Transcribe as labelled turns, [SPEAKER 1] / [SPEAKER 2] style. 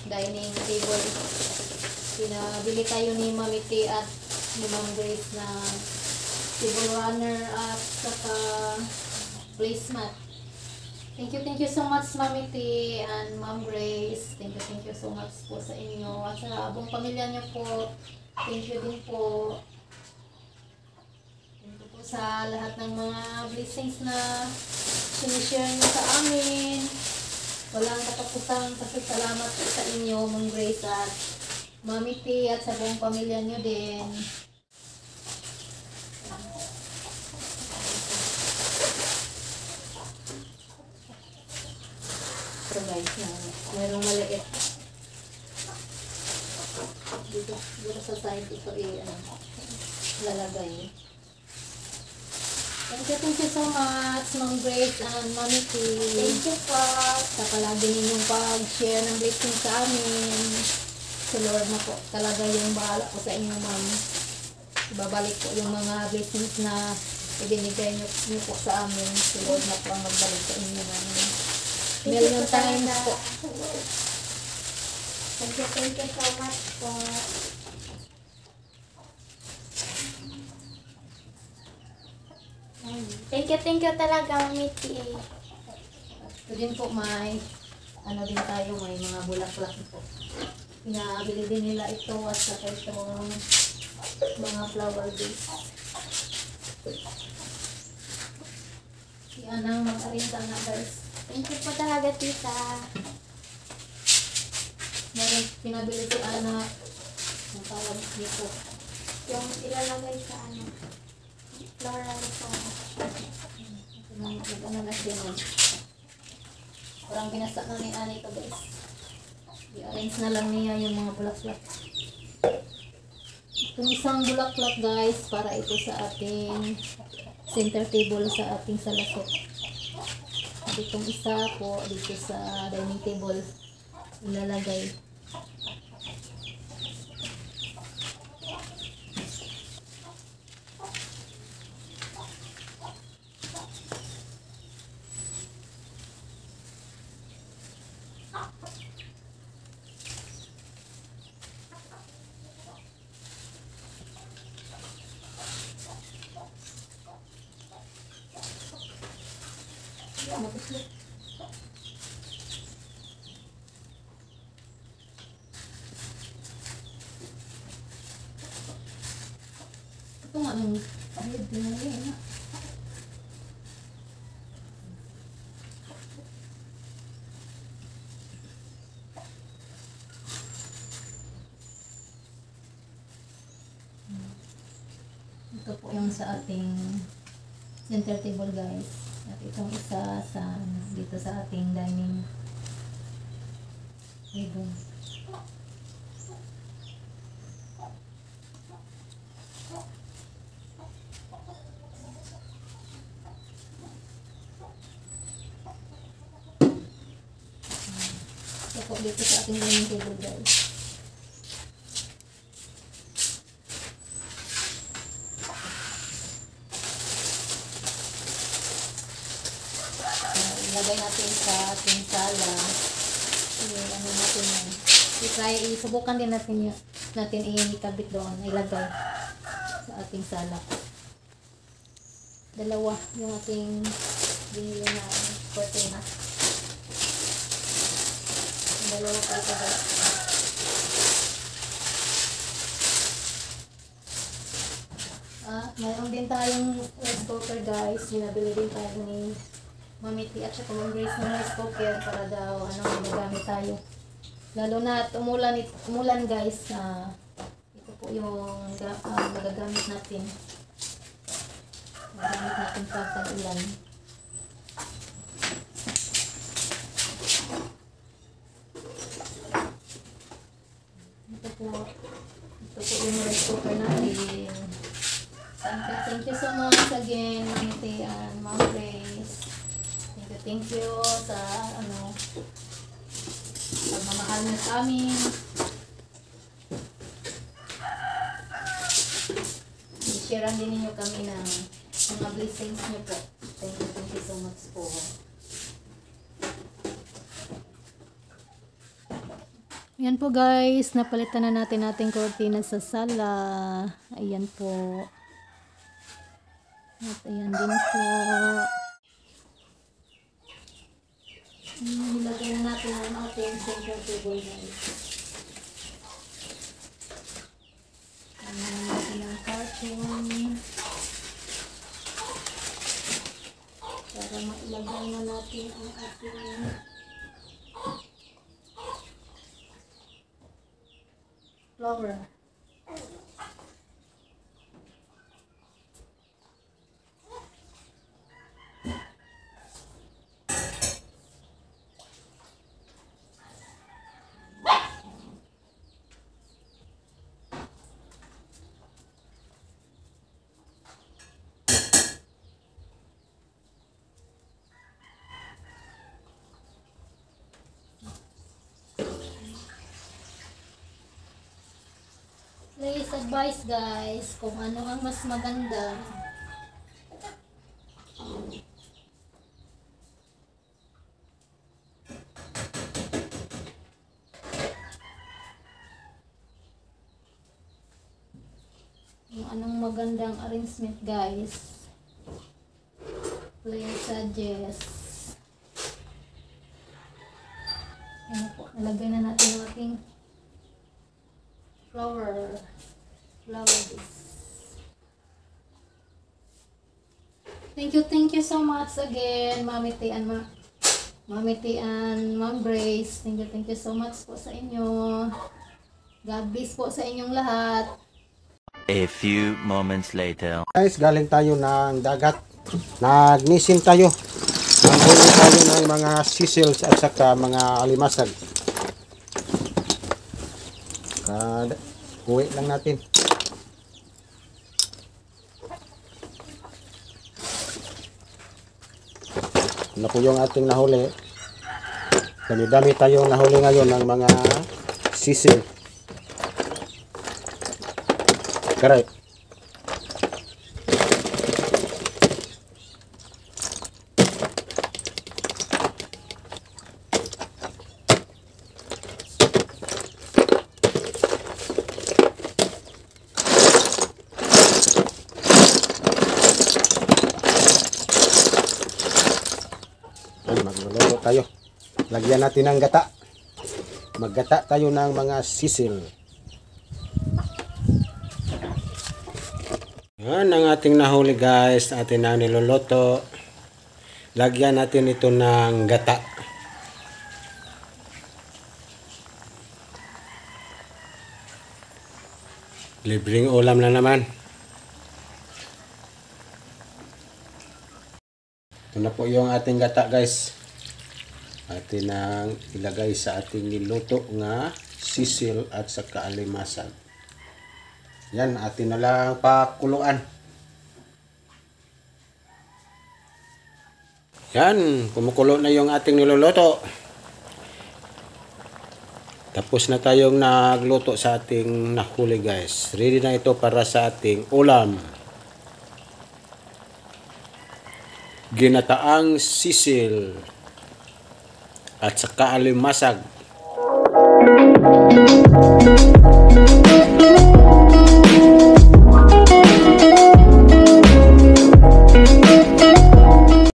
[SPEAKER 1] dining table. Pinabili tayo ni Mami T at ni Ma'am Grace na table runner at saka placemat. Thank you so much Mami T and Ma'am Grace. Thank you so much po sa inyo at sa buong pamilya niyo po. Thank you din po. Thank you po sa lahat ng mga blessings na sinishare niyo sa amin. Walang katapusang pasasalamat po sa inyo, Ma'am Grace at Mami T at sa buong pamilya niyo din. So guys, merong maliit. Dito sa side ito lalagay. Thank you so much, Ma'am Grace and Mami T.
[SPEAKER 2] Thank you po.
[SPEAKER 1] Sa palagi ninyong pag-share ng blessing sa amin. Si Lord na po talaga yung bahala po sa inyo, Ma'am. Ibabalik po yung mga blessings na ibinigay niyo po sa amin. Si Lord na po ang magbalik sa inyo namin. Million times po.
[SPEAKER 2] Thank you so much po. Thank you talaga, Mami T.
[SPEAKER 1] Ito din po may din tayo, may mga bulaklak po. Pinabili din nila ito at saka itong mga flower base. Yan ang mag-arinta na guys.
[SPEAKER 2] Thank you po talaga, tita.
[SPEAKER 1] Meron pinabili si Ana. Ang tawag nito.
[SPEAKER 2] Yung ilalagay sa floral po.
[SPEAKER 1] Nag-ano na siya nun. Parang binasa na ni Ana ito guys. I-arrange na lang niya yung mga bulaklak. Itong isang bulaklak guys, para ito sa ating center table sa ating salasot. At itong isa po dito sa dining table ilalagay. Ito nga nung ito po yung sa ating center table guys. At itong isa sa dito sa ating dining table. Ito po dito sa ating dining table guys. Ilagay natin sa ating sala. Ano natin yan. Isubukan din natin yun. Natin ikabit doon. Ilagay sa ating sala. Dalawa yung ating binili na cortina. Dalawa pa ito guys. Mayroon din tayong rice cooker guys. Binabili din tayo ni Mami T at saka Ma'am Grace ng rice cooker para daw magagamit tayo. Lalo na at umulan guys. Ito po yung magagamit natin. Magagamit natin pag tag-ulan. Ito po yung rice cooker natin. Thank you so much again, Mami T and Ma'am Grace. Thank you sa pagmamahal niyo sa amin. I-share din ninyo kami ng mga blessings niyo po. Thank you so much po. Yan po guys, napalitan na natin ating cortina sa sala. Ayan po. At ayan din po. Nilagay na natin ang ating center table guys. Ayan natin ang carton. Para mailagay na natin ang ating flower. Please advise guys kung ano ang mas maganda. Kung anong magandang arrangement guys. Please suggest. Yan po, nalagay na natin ang ating flower base. Thank you so much again, Mami T and Ma'am Grace. Thank you so much po sa inyo. God bless po sa inyong lahat.
[SPEAKER 3] A few moments later.
[SPEAKER 4] Guys, galing tayo ng dagat. Nagnisin tayo. Nanghuli tayo ng mga seashells at saka mga alimasag. Uwi lang natin. Ano po yung ating nahuli? Dami-dami tayong nahuli ngayon ng mga sisig. Correct. Magluluto tayo. Lagyan natin ng gata. Maggata tayo ng mga sisil. Yan ang ating nahuli guys. Atin na niluluto. Lagyan natin ito ng gata. Libreng ulam na naman. Ito na po yung ating gata guys. Atin ang ilagay sa ating niluto nga sisil at saka alimasag. Yan, atin na lang pakuluan. Yan, kumukulo na yung ating niluluto. Tapos na tayong nagluto sa ating nahuli guys. Ready na ito para sa ating ulam. Ginataang sisil at saka alimasag.